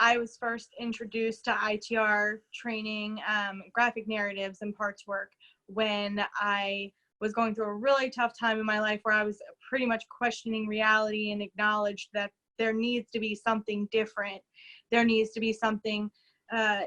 I was first introduced to ITR training, graphic narratives and parts work when I was going through a really tough time in my life where I was pretty much questioning reality and acknowledged that there needs to be something different. There needs to be something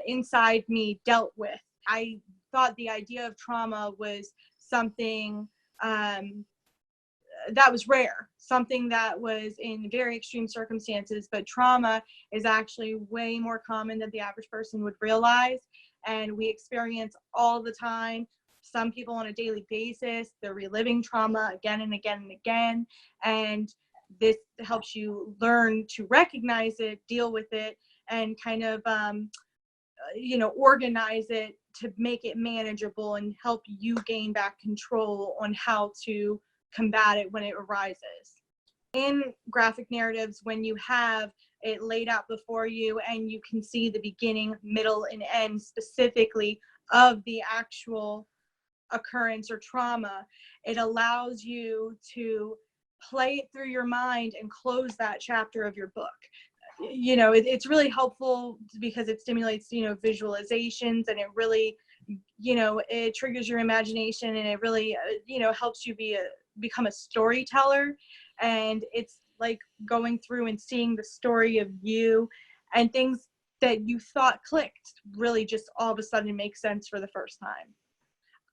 inside me dealt with. I thought the idea of trauma was something that was rare, something that was in very extreme circumstances, but trauma is actually way more common than the average person would realize. And we experience all the time. Some people on a daily basis, they're reliving trauma again and again and again. And this helps you learn to recognize it, deal with it, and kind of, organize it to make it manageable and help you gain back control on how to combat it when it arises. In graphic narratives, when you have it laid out before you and you can see the beginning, middle, and end specifically of the actual occurrence or trauma, it allows you to play it through your mind and close that chapter of your book. It's really helpful because it stimulates, visualizations, and it really, it triggers your imagination, and it really, helps you become a storyteller. And it's like going through and seeing the story of you, and things that you thought clicked really just all of a sudden make sense for the first time.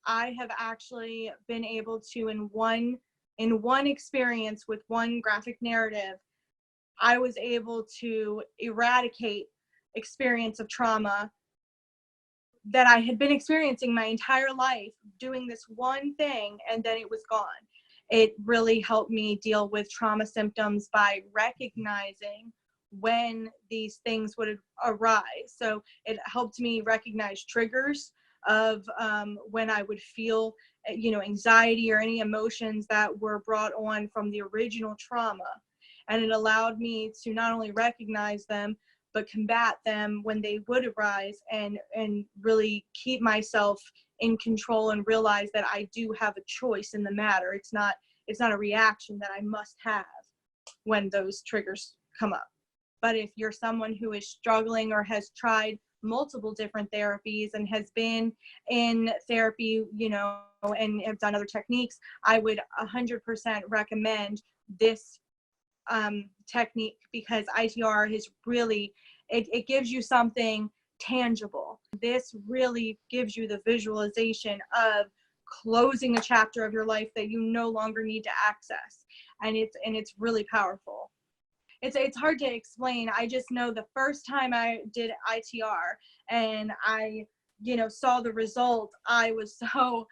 I have actually been able to, in one experience with one graphic narrative, I was able to eradicate experience of trauma that I had been experiencing my entire life, doing this one thing, and then it was gone. It really helped me deal with trauma symptoms by recognizing when these things would arise. So it helped me recognize triggers of when I would feel, anxiety or any emotions that were brought on from the original trauma. And it allowed me to not only recognize them, but combat them when they would arise, and really keep myself in control and realize that I do have a choice in the matter. It's not a reaction that I must have when those triggers come up. But if you're someone who is struggling or has tried multiple different therapies and has been in therapy, and have done other techniques, I would 100% recommend this technique, because ITR has really, it gives you something tangible. This really gives you the visualization of closing a chapter of your life that you no longer need to access. And it's really powerful. It's hard to explain. I just know the first time I did ITR and I, saw the result, I was so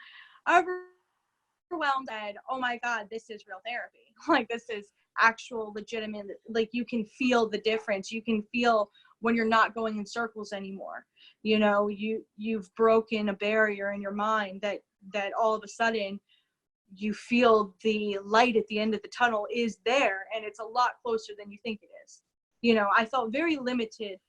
overwhelmed and, oh my God, this is real therapy. Like, this is actual legitimate, like, you can feel the difference. You can feel when you're not going in circles anymore. You've broken a barrier in your mind that all of a sudden you feel the light at the end of the tunnel is there, and it's a lot closer than you think it is. I felt very limited.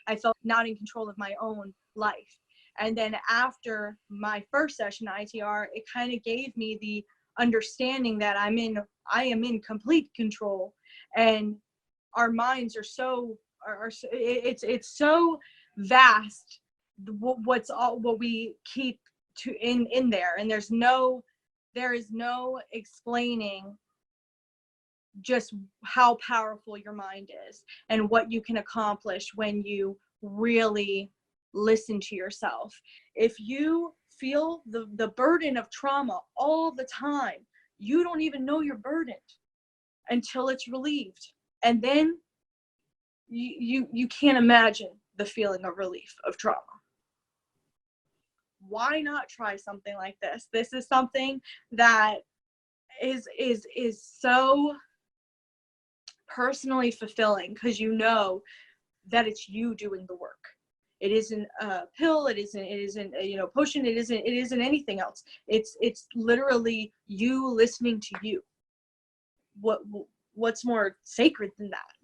I felt not in control of my own life. And then after my first session ITR, it kind of gave me the understanding that I am in complete control, and our minds are it's so vast what we keep to in there, and there is no explaining just how powerful your mind is and what you can accomplish when you really listen to yourself. If you feel the burden of trauma all the time, you don't even know you're burdened until it's relieved. And then you can't imagine the feeling of relief of trauma. Why not try something like this? This is something that is so personally fulfilling, because you know that it's you doing the work. It isn't a pill. It isn't potion. It isn't anything else. It's literally you listening to you. What's more sacred than that?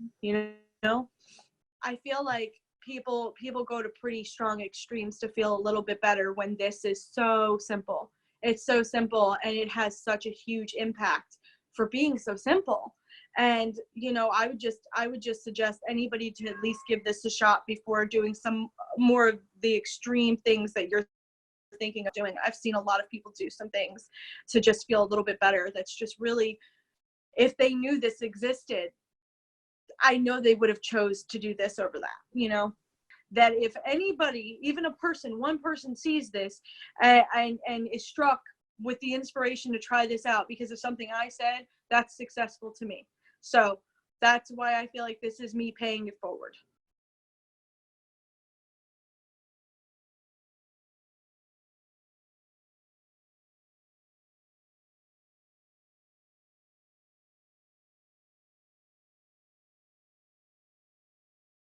I feel like people go to pretty strong extremes to feel a little bit better, when this is so simple. It's so simple, and it has such a huge impact for being so simple. And, you know, I would just suggest anybody to at least give this a shot before doing some more of the extreme things that you're thinking of doing. I've seen a lot of people do some things to just feel a little bit better. That's just really, if they knew this existed, I know they would have chose to do this over that, you know, that if anybody, even a person, one person sees this and is struck with the inspiration to try this out because of something I said, that's successful to me. So that's why I feel like this is me paying it forward.